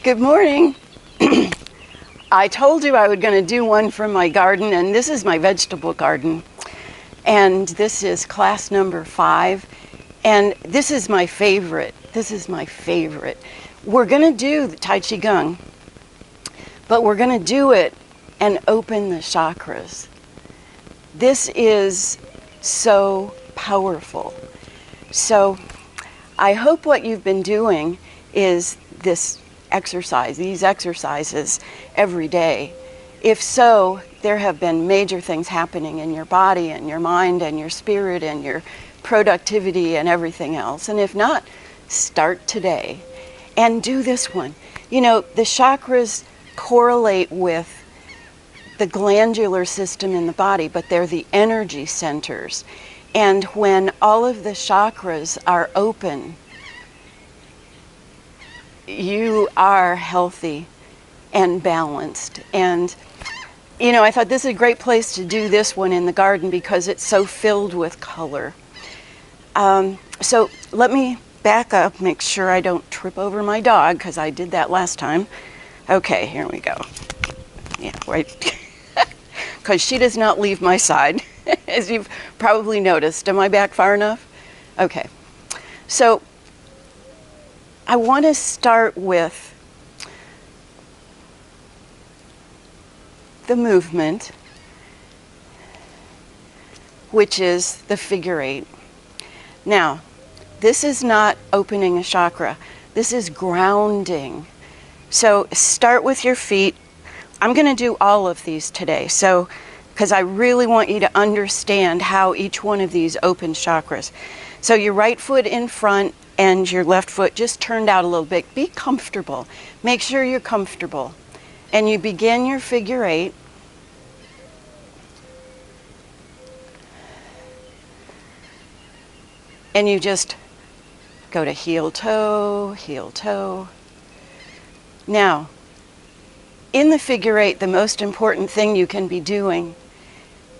Good morning. I told you I was going to do one from my garden, and this is my vegetable garden. And this is class number 5. And this is my favorite. This is my favorite. We're going to do the Tai Chi Gung, but we're going to do it and open the chakras. This is so powerful. So I hope what you've been doing is this exercise, these exercises every day. If so, there have been major things happening in your body and your mind and your spirit and your productivity and everything else. And if not, start today and do this one. You know, the chakras correlate with the glandular system in the body, but they're the energy centers. And when all of the chakras are open, you are healthy and balanced. And, you know, I thought this is a great place to do this one in the garden because it's so filled with color. So let me back up, make sure I don't trip over my dog, because I did that last time. Okay, here we go. Yeah, right. Because she does not leave my side, as you've probably noticed. Am I back far enough? Okay. So I want to start with the movement, which is the figure 8. Now, this is not opening a chakra. This is grounding. So start with your feet. I'm going to do all of these today, so because I really want you to understand how each one of these opens chakras. So your right foot in front and your left foot just turned out a little bit. Be comfortable. Make sure you're comfortable. And you begin your figure 8. And you just go to heel toe, heel toe. Now, in the figure 8, the most important thing you can be doing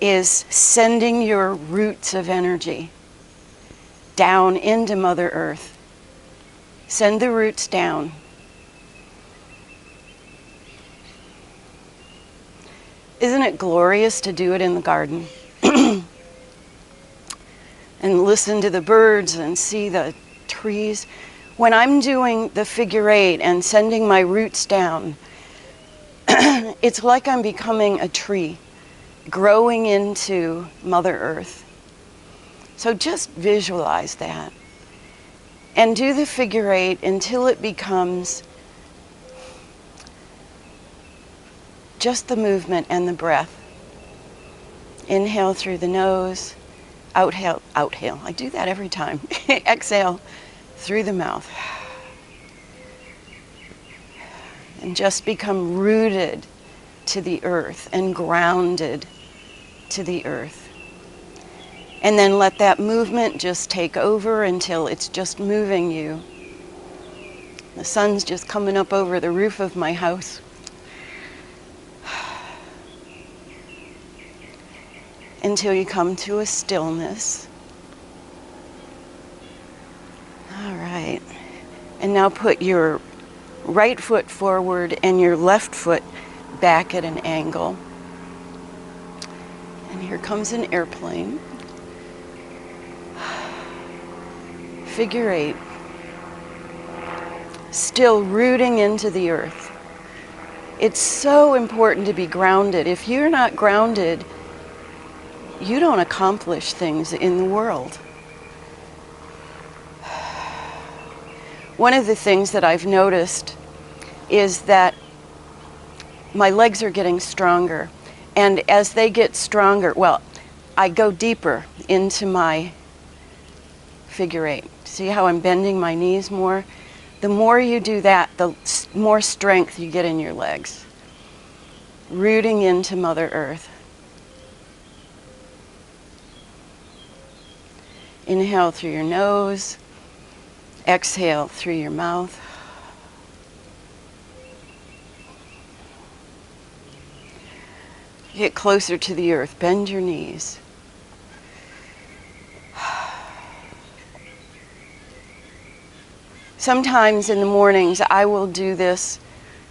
is sending your roots of energy down into Mother Earth. Send the roots down. Isn't it glorious to do it in the garden? And listen to the birds and see the trees. When I'm doing the figure 8 and sending my roots down, it's like I'm becoming a tree, growing into Mother Earth. So just visualize that. And do the figure 8 until it becomes just the movement and the breath. Inhale through the nose, outhale, outhale. I do that every time. Exhale through the mouth. And just become rooted to the earth and grounded to the earth. And then let that movement just take over until it's just moving you. The sun's just coming up over the roof of my house. Until you come to a stillness. All right. And now put your right foot forward and your left foot back at an angle. And here comes an airplane. Figure 8. Still rooting into the earth. It's so important to be grounded. If you're not grounded, you don't accomplish things in the world. One of the things that I've noticed is that my legs are getting stronger. And as they get stronger, well, I go deeper into my figure 8. See how I'm bending my knees more? The more you do that, the more strength you get in your legs. Rooting into Mother Earth. Inhale through your nose, exhale through your mouth. Get closer to the earth, bend your knees. Sometimes in the mornings I will do this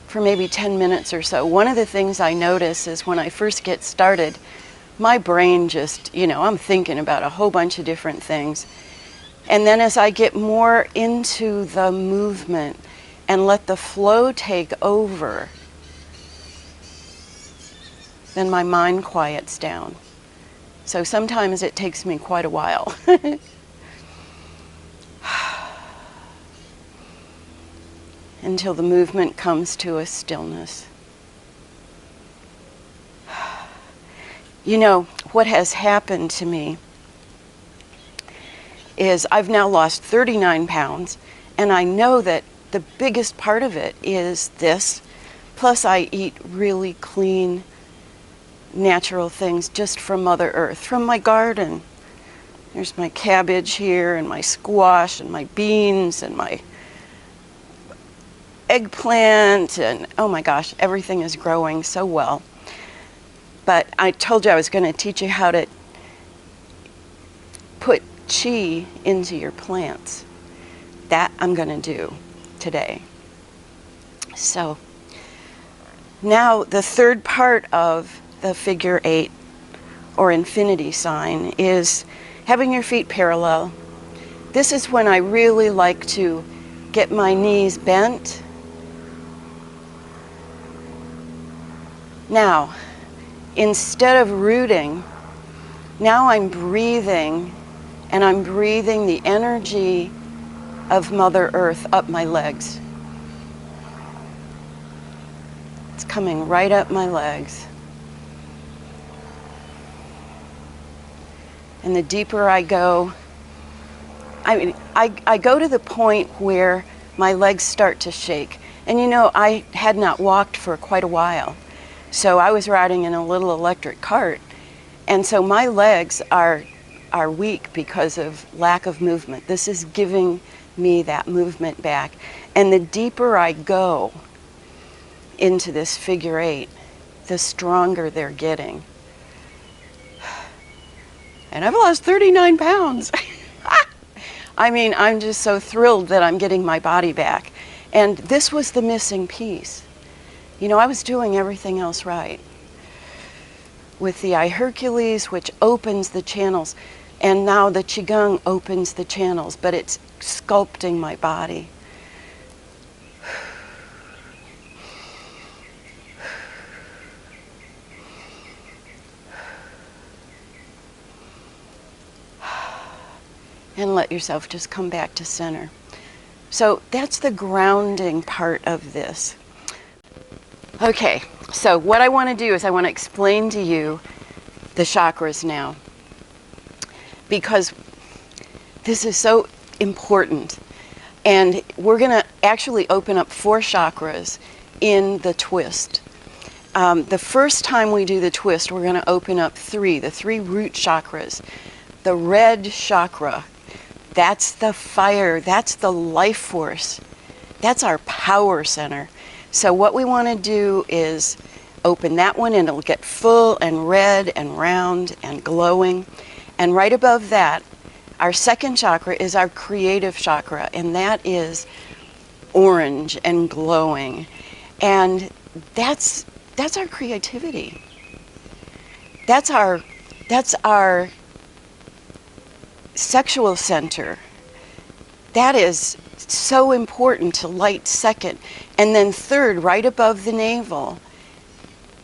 for maybe 10 minutes or so. One of the things I notice is when I first get started, my brain just, I'm thinking about a whole bunch of different things. And then as I get more into the movement and let the flow take over, then my mind quiets down. So sometimes it takes me quite a while. Until the movement comes to a stillness. What has happened to me is I've now lost 39 pounds, and I know that the biggest part of it is this, plus I eat really clean, natural things just from Mother Earth, from my garden. There's my cabbage here, and my squash, and my beans, and my eggplant, and oh my gosh, everything is growing so well. But I told you I was going to teach you how to put chi into your plants. That I'm going to do today. So now the third part of the figure 8 or infinity sign is having your feet parallel. This is when I really like to get my knees bent. Now, instead of rooting, now I'm breathing, and I'm breathing the energy of Mother Earth up my legs. It's coming right up my legs. And the deeper I go, I go to the point where my legs start to shake. And I had not walked for quite a while. So I was riding in a little electric cart, and so my legs are weak because of lack of movement. This is giving me that movement back. And the deeper I go into this figure 8, the stronger they're getting. And I've lost 39 pounds. I'm just so thrilled that I'm getting my body back. And this was the missing piece. I was doing everything else right. With the I Hercules, which opens the channels, and now the Qigong opens the channels, but it's sculpting my body. And let yourself just come back to center. So that's the grounding part of this. Okay, so what I want to do is I want to explain to you the chakras now, because this is so important. And we're going to actually open up 4 chakras in the twist. The first time we do the twist, we're going to open up 3, the 3 root chakras. The red chakra, that's the fire, that's the life force, that's our power center. So what we want to do is open that one, and it'll get full and red and round and glowing. And right above that, our second chakra is our creative chakra, and that is orange and glowing. And that's our creativity. That's our sexual center. That is so important to light second. And then third, right above the navel,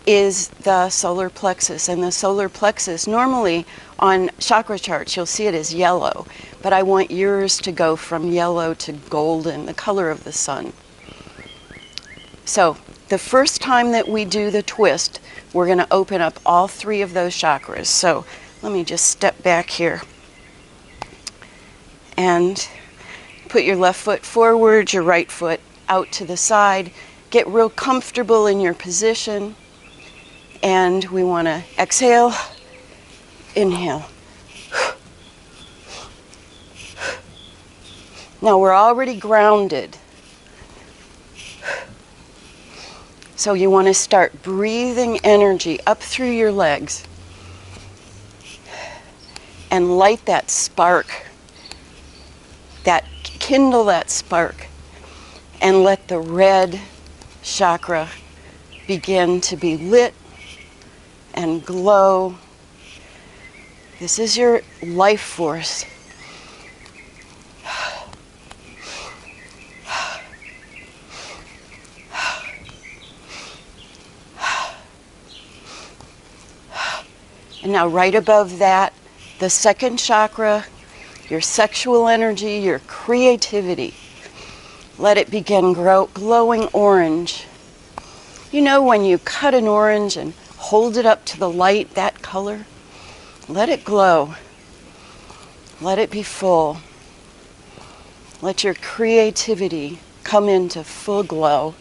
is the solar plexus. And the solar plexus, normally on chakra charts, you'll see it as yellow, but I want yours to go from yellow to golden, the color of the sun. So the first time that we do the twist, we're going to open up all 3 of those chakras. So let me just step back here and put your left foot forward, your right foot out to the side. Get real comfortable in your position. And we want to exhale, inhale. Now we're already grounded. So you want to start breathing energy up through your legs and light that spark, kindle that spark, and let the red chakra begin to be lit and glow. This is your life force. And now right above that, the second chakra, your sexual energy, your creativity. Let it begin glowing orange. You know when you cut an orange and hold it up to the light, that color? Let it glow. Let it be full. Let your creativity come into full glow.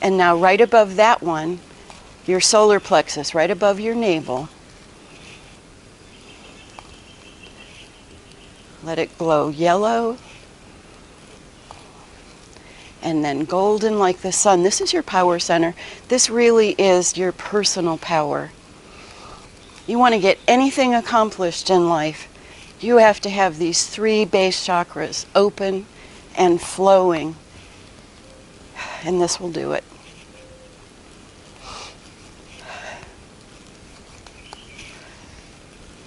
And now right above that one, your solar plexus, right above your navel. Let it glow yellow and then golden like the sun. This is your power center. This really is your personal power. You want to get anything accomplished in life, you have to have these 3 base chakras open and flowing. And this will do it.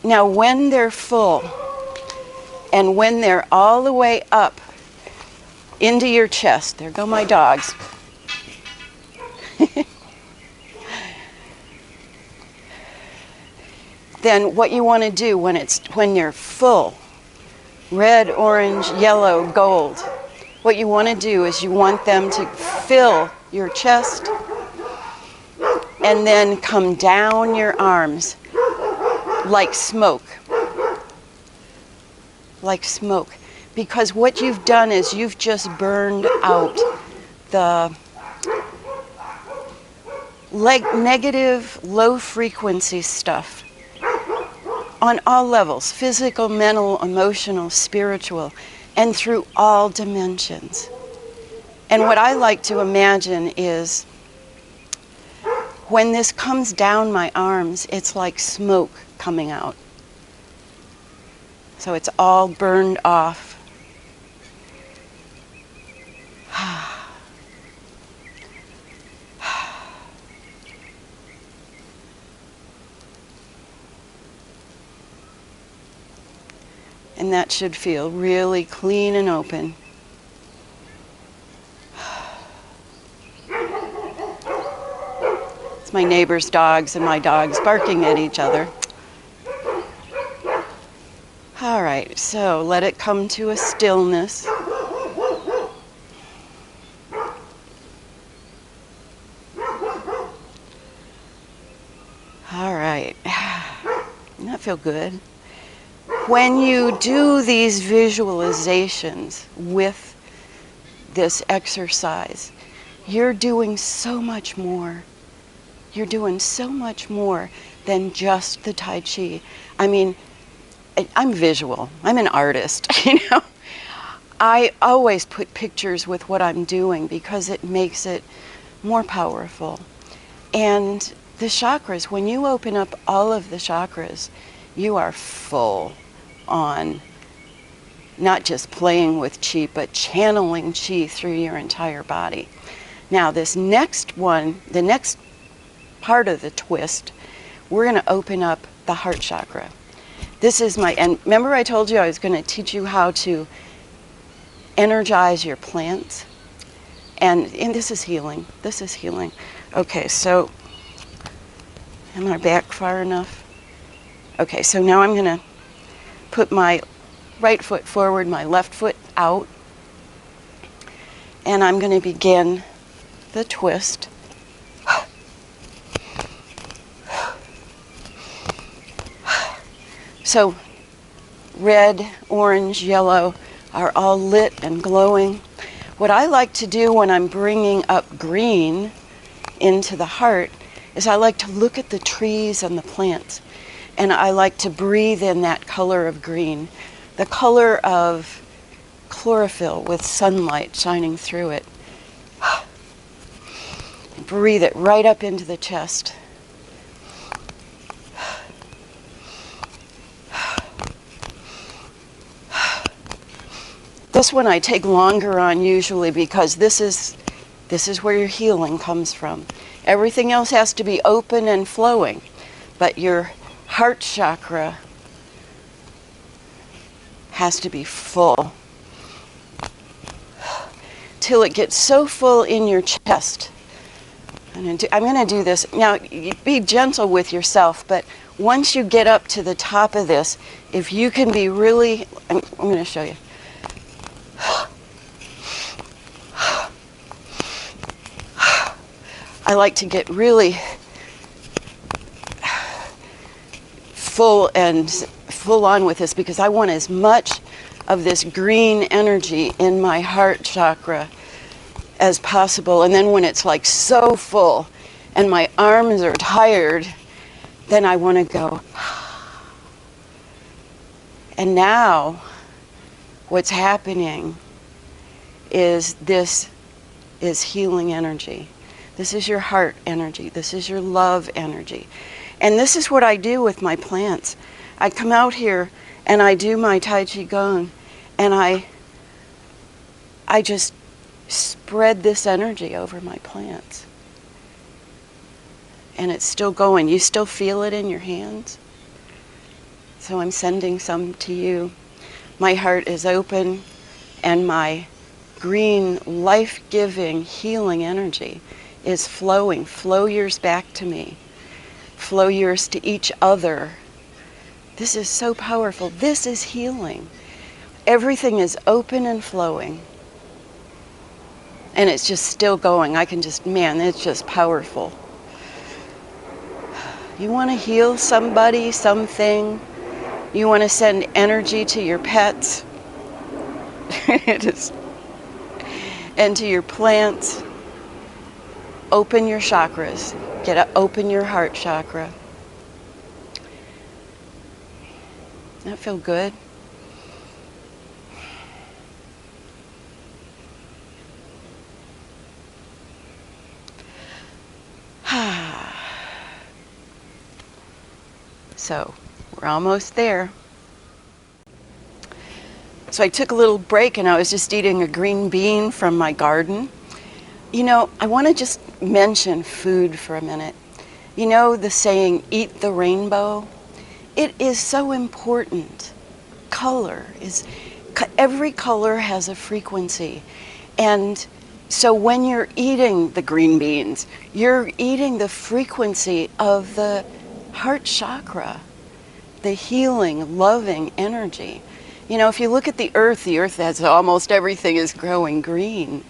Now when they're full and when they're all the way up into your chest, there go my dogs. Then what you want to do when you're full, red, orange, yellow, gold, what you want to do is you want them to fill your chest and then come down your arms like smoke. Like smoke. Because what you've done is you've just burned out the negative, low frequency stuff on all levels, physical, mental, emotional, spiritual, and through all dimensions. And what I like to imagine is when this comes down my arms, it's like smoke coming out. So it's all burned off. And that should feel really clean and open. It's my neighbor's dogs and my dogs barking at each other. All right, so let it come to a stillness. All right, doesn't that feel good? When you do these visualizations with this exercise, you're doing so much more. You're doing so much more than just the Tai Chi. I mean, I'm visual. I'm an artist, you know. I always put pictures with what I'm doing because it makes it more powerful. And the chakras, when you open up all of the chakras, you are full on not just playing with chi, but channeling chi through your entire body. Now this next one, the next part of the twist, we're going to open up the heart chakra. This is and remember I told you I was going to teach you how to energize your plants? And this is healing. This is healing. Okay, so am I back far enough? Okay, so now I'm going to put my right foot forward, my left foot out, and I'm going to begin the twist. So red, orange, yellow are all lit and glowing. What I like to do when I'm bringing up green into the heart is I like to look at the trees and the plants. And I like to breathe in that color of green, the color of chlorophyll with sunlight shining through it. Breathe it right up into the chest. This one I take longer on usually because this is This is where your healing comes from. Everything else has to be open and flowing, but your heart chakra has to be full till it gets so full in your chest. I'm going to do this. Now, be gentle with yourself, but once you get up to the top of this, if you can be really, I'm going to show you. I like to get really full on with this because I want as much of this green energy in my heart chakra as possible. And then when it's like so full and my arms are tired, then I want to go. And now what's happening is this is healing energy. This is your heart energy. This is your love energy. And this is what I do with my plants. I come out here and I do my Tai Chi Gung, and I just spread this energy over my plants. And it's still going. You still feel it in your hands? So I'm sending some to you. My heart is open, and my green, life-giving, healing energy is flowing. Flow yours back to me. Flow yours to each other. This is so powerful. This is healing. Everything is open and flowing. And it's just still going. I can just, man, it's just powerful. You want to heal somebody, something. You want to send energy to your pets. And to your plants. Open your chakras. Open your heart chakra. That feel good? So, we're almost there. So I took a little break and I was just eating a green bean from my garden. You know, I want to just mention food for a minute. You know the saying, eat the rainbow? It is so important. Every color has a frequency. And so when you're eating the green beans, you're eating the frequency of the heart chakra, the healing, loving energy. You know, if you look at the earth has almost everything is growing green.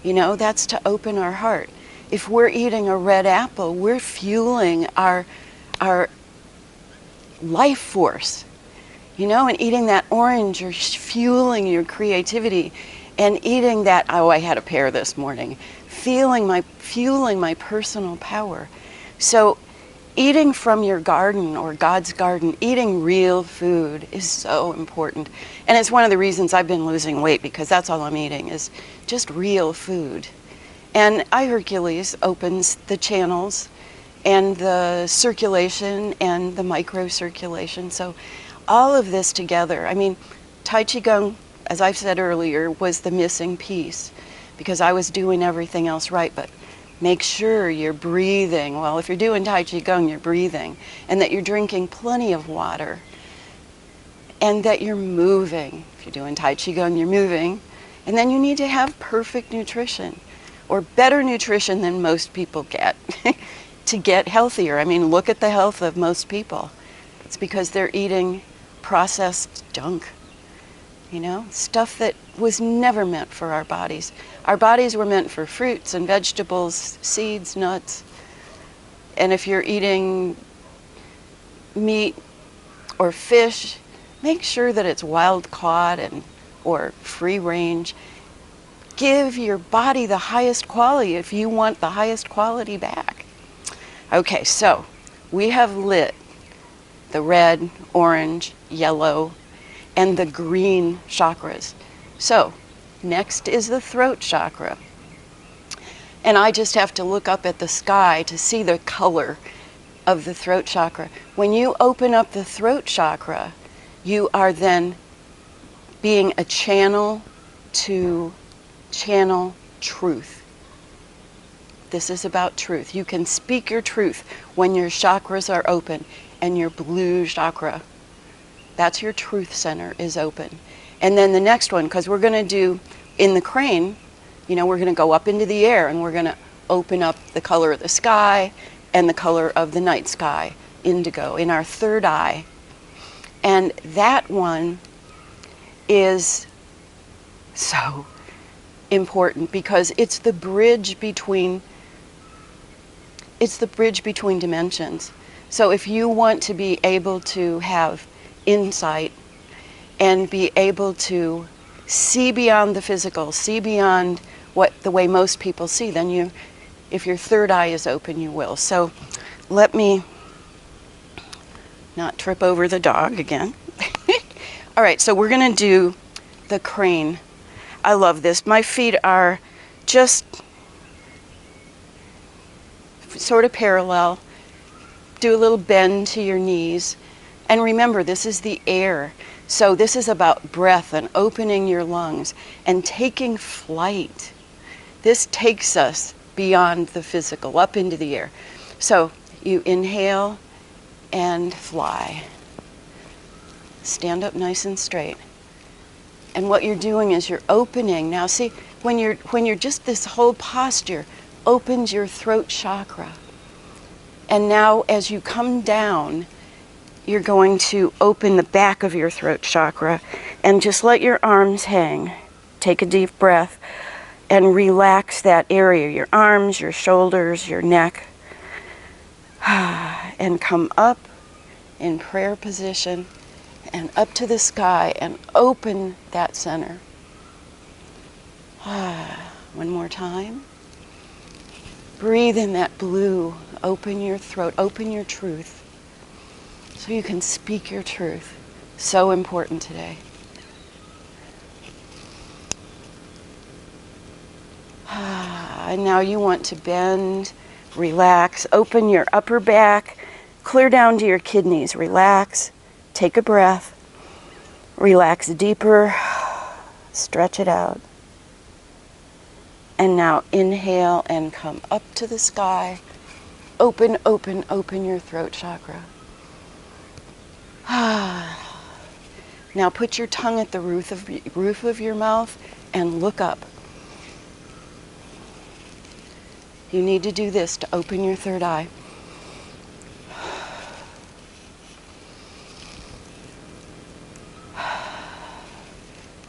You know, that's to open our heart. If we're eating a red apple, we're fueling our life force. You know, and eating that orange, you're fueling your creativity. And eating that, oh, I had a pear this morning, fueling my personal power. So eating from your garden or God's garden, eating real food is so important. And it's one of the reasons I've been losing weight, because that's all I'm eating is just real food. And Hercules opens the channels and the circulation and the microcirculation. So all of this together, I mean, Tai Chi Gung, as I've said earlier, was the missing piece because I was doing everything else right. But make sure you're breathing. Well, if you're doing Tai Chi Gung, you're breathing, and that you're drinking plenty of water, and that you're moving. If you're doing Tai Chi Gung, you're moving. And then you need to have perfect nutrition, or better nutrition than most people get, to get healthier. I mean, look at the health of most people. It's because they're eating processed junk. You know, stuff that was never meant for our bodies. Our bodies were meant for fruits and vegetables, seeds, nuts. And if you're eating meat or fish, make sure that it's wild caught or free range. Give your body the highest quality if you want the highest quality back. Okay, so we have lit the red, orange, yellow, and the green chakras. So next is the throat chakra. And I just have to look up at the sky to see the color of the throat chakra. When you open up the throat chakra, you are then being a channel to channel truth. This is about truth. You can speak your truth when your chakras are open, and your blue chakra, that's your truth center, is open. And then the next one, because we're going to do in the crane, you know, we're going to go up into the air and we're going to open up the color of the sky and the color of the night sky, indigo, in our third eye. And that one is so important because it's the bridge between dimensions. So if you want to be able to have insight and be able to see beyond the physical, see beyond the way most people see, then if your third eye is open, you will. So let me not trip over the dog again. All right, so we're going to do the crane. I love this. My feet are just sort of parallel. Do a little bend to your knees. And remember, this is the air. So this is about breath and opening your lungs and taking flight. This takes us beyond the physical, up into the air. So you inhale and fly. Stand up nice and straight. And what you're doing is you're opening. Now see, when you're just, this whole posture opens your throat chakra. And now as you come down, you're going to open the back of your throat chakra and just let your arms hang. Take a deep breath and relax that area, your arms, your shoulders, your neck. And come up in prayer position and up to the sky and open that center. One more time. Breathe in that blue. Open your throat. Open your truth. So you can speak your truth. So important today. And now you want to bend, relax, open your upper back, clear down to your kidneys, relax, take a breath, relax deeper, stretch it out. And now inhale and come up to the sky. Open, open, open your throat chakra. Now put your tongue at the roof of your mouth and look up. You need to do this to open your third eye.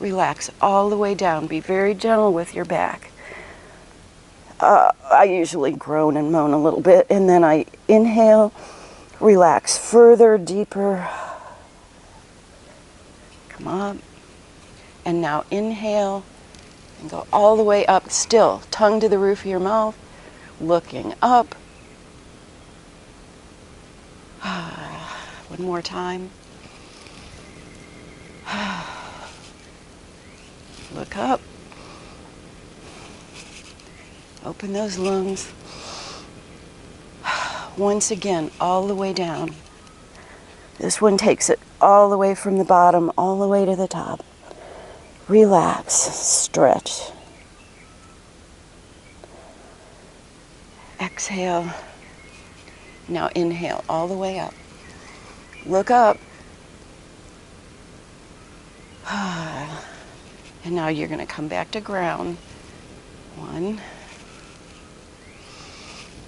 Relax all the way down. Be very gentle with your back. I usually groan and moan a little bit, and then I inhale, relax further, deeper. Come up. And now inhale and go all the way up, still, tongue to the roof of your mouth, looking up. One more time. Look up. Open those lungs. Once again, all the way down. This one takes it all the way from the bottom, all the way to the top. Relax, stretch. Exhale. Now inhale all the way up. Look up. And now you're going to come back to ground. 1,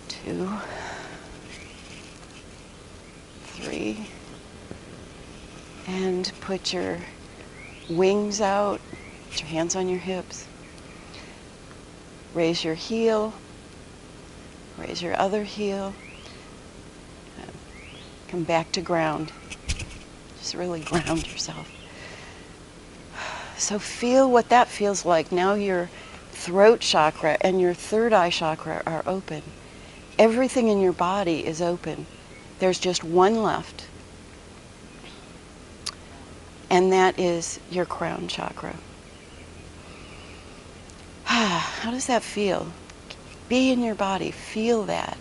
2, 3. And put your wings out, put your hands on your hips. Raise your heel, raise your other heel. Come back to ground. Just really ground yourself. So feel what that feels like. Now your throat chakra and your third eye chakra are open. Everything in your body is open. There's just one left. And that is your crown chakra. How does that feel? Be in your body. Feel that.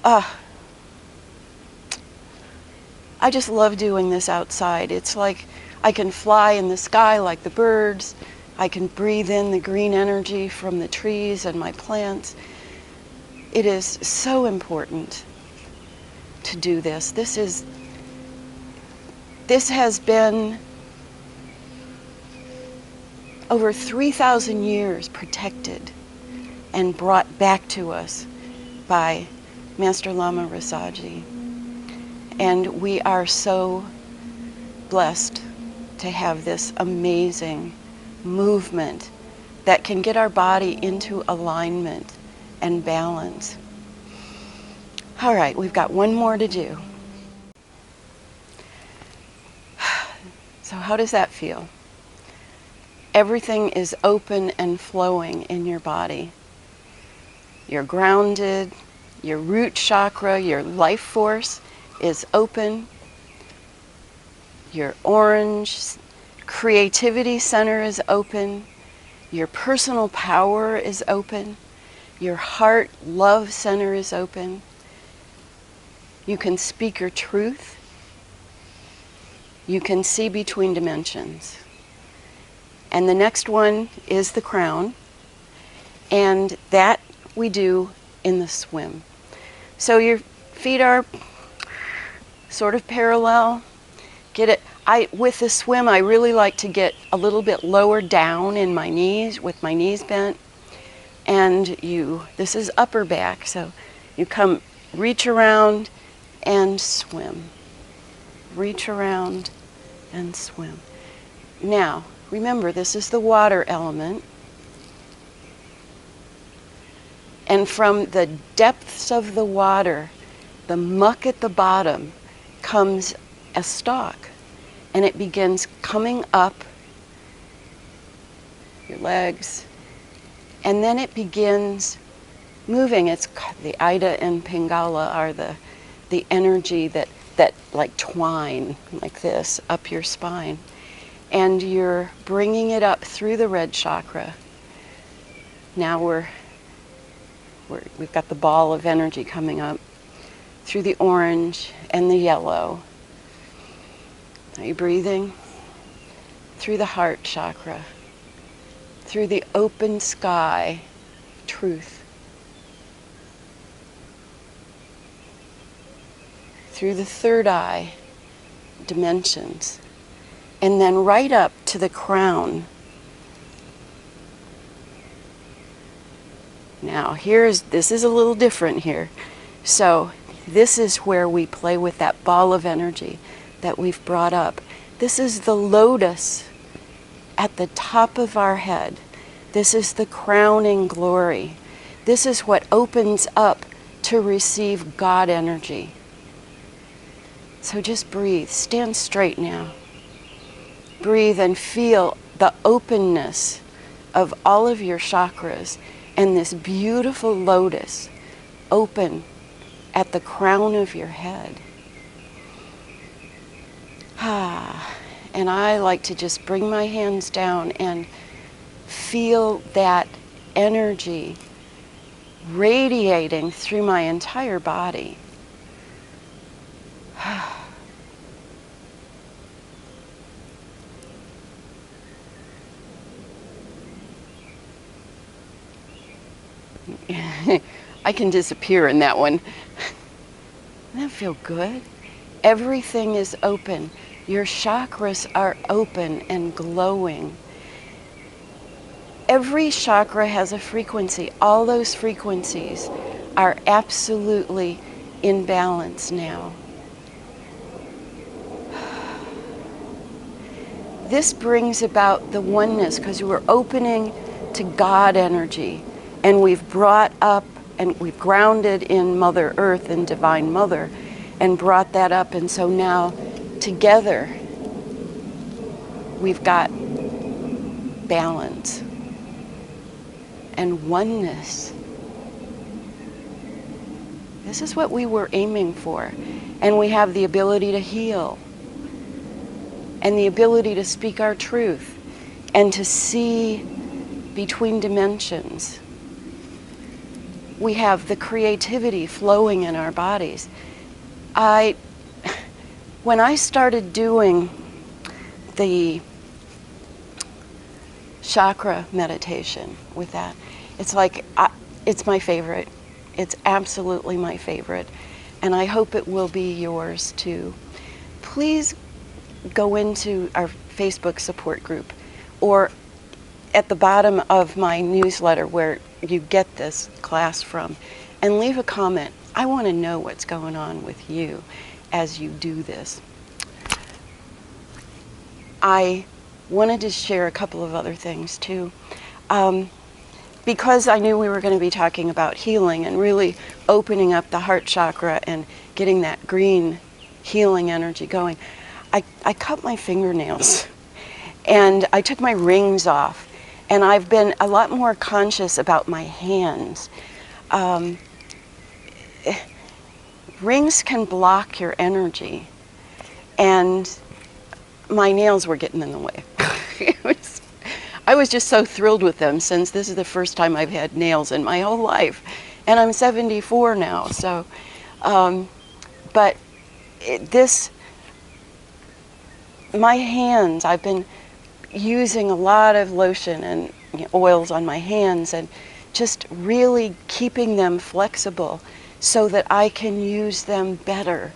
I just love doing this outside. It's like I can fly in the sky like the birds. I can breathe in the green energy from the trees and my plants. It is so important to do this. This has been over 3,000 years protected and brought back to us by Master Lama Rasaji. And we are so blessed to have this amazing movement that can get our body into alignment and balance. All right, we've got one more to do. So how does that feel? Everything is open and flowing in your body. You're grounded, your root chakra, your life force is open. Your orange creativity center is open. Your personal power is open. Your heart love center is open. You can speak your truth. You can see between dimensions. And the next one is the crown. And that we do in the swim. So your feet are sort of parallel. Get it. With the swim, I really like to get a little bit lower down in my knees, with my knees bent. And this is upper back, so you reach around and swim. Reach around and swim. Now, remember, this is the water element. And from the depths of the water, the muck at the bottom, comes a stalk. And it begins coming up your legs. And then it begins moving. It's the Ida and Pingala are the energy that like twine like this up your spine. And you're bringing it up through the red chakra. Now we've got the ball of energy coming up through the orange and the yellow. Are you breathing? Through the heart chakra, through the open sky, truth. Through the third eye, dimensions. And then right up to the crown. Now this is a little different here. So this is where we play with that ball of energy that we've brought up. This is the lotus at the top of our head. This is the crowning glory. This is what opens up to receive God energy. So just breathe. Stand straight now. Breathe and feel the openness of all of your chakras and this beautiful lotus open at the crown of your head. And I like to just bring my hands down and feel that energy radiating through my entire body. I can disappear in that one. Doesn't that feel good? Everything is open. Your chakras are open and glowing. Every chakra has a frequency. All those frequencies are absolutely in balance now. This brings about the oneness because we're opening to God energy, and we've brought up and we've grounded in Mother Earth and Divine Mother and brought that up, and so now together we've got balance and oneness. This is what we were aiming for, and we have the ability to heal and the ability to speak our truth and to see between dimensions. We have the creativity flowing in our bodies. When I started doing the chakra meditation with that, it's like, it's my favorite. It's absolutely my favorite, and I hope it will be yours too. Please go into our Facebook support group, or at the bottom of my newsletter where you get this class from, and leave a comment. I want to know what's going on with you as you do this. I wanted to share a couple of other things too. Because I knew we were going to be talking about healing and really opening up the heart chakra and getting that green healing energy going, I cut my fingernails and I took my rings off, and I've been a lot more conscious about my hands. Rings can block your energy, and my nails were getting in the way. I was just so thrilled with them, since this is the first time I've had nails in my whole life, and I'm 74 now. So, but my hands, I've been using a lot of lotion and oils on my hands, and just really keeping them flexible so that I can use them better,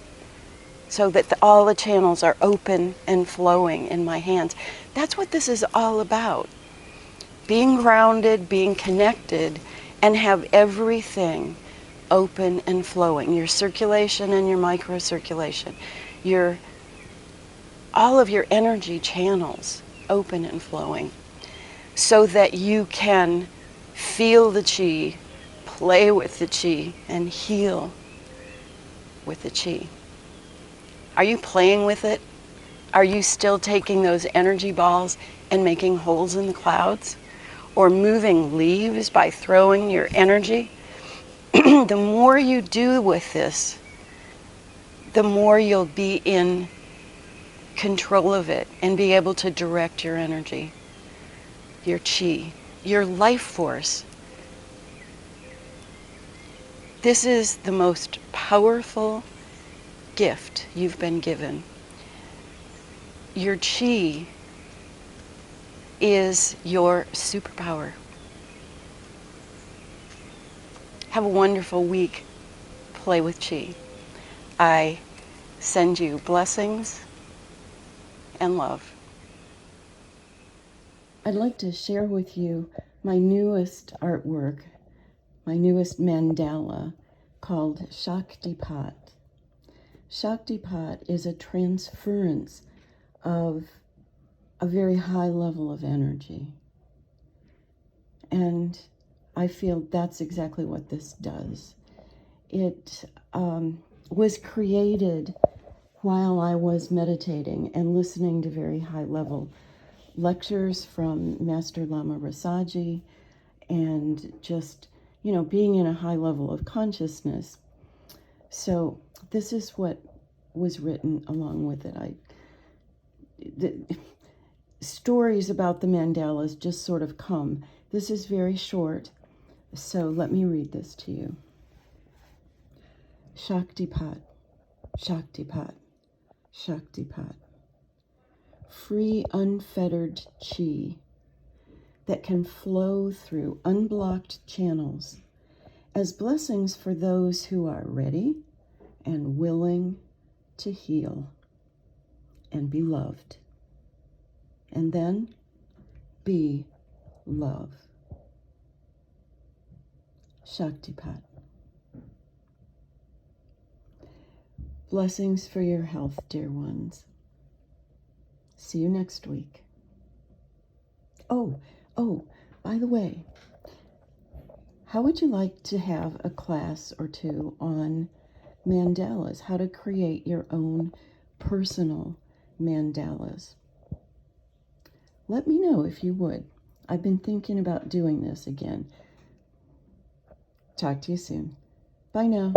so that all the channels are open and flowing in my hands. That's what this is all about. Being grounded, being connected, and have everything open and flowing. Your circulation and your microcirculation. All of your energy channels open and flowing, so that you can feel the chi, play with the chi, and heal with the chi. Are you playing with it? Are you still taking those energy balls and making holes in the clouds? Or moving leaves by throwing your energy? The more you do with this, the more you'll be in control of it and be able to direct your energy, your chi, your life force. This is the most powerful gift you've been given. Your chi is your superpower. Have a wonderful week. Play with chi. I send you blessings and love. I'd like to share with you my newest artwork, my newest mandala, called Shaktipat. Shaktipat is a transference of a very high level of energy. And I feel that's exactly what this does. It was created while I was meditating and listening to very high level lectures from Master Lama Rasaji, and just, being in a high level of consciousness. So this is what was written along with it. The stories about the mandalas just sort of come. This is very short, so let me read this to you. Shaktipat, Shaktipat, Shaktipat. Free, unfettered chi that can flow through unblocked channels as blessings for those who are ready and willing to heal and be loved. And then be love. Shaktipat. Blessings for your health, dear ones. See you next week. Oh, by the way, how would you like to have a class or two on mandalas, how to create your own personal mandalas? Let me know if you would. I've been thinking about doing this again. Talk to you soon. Bye now.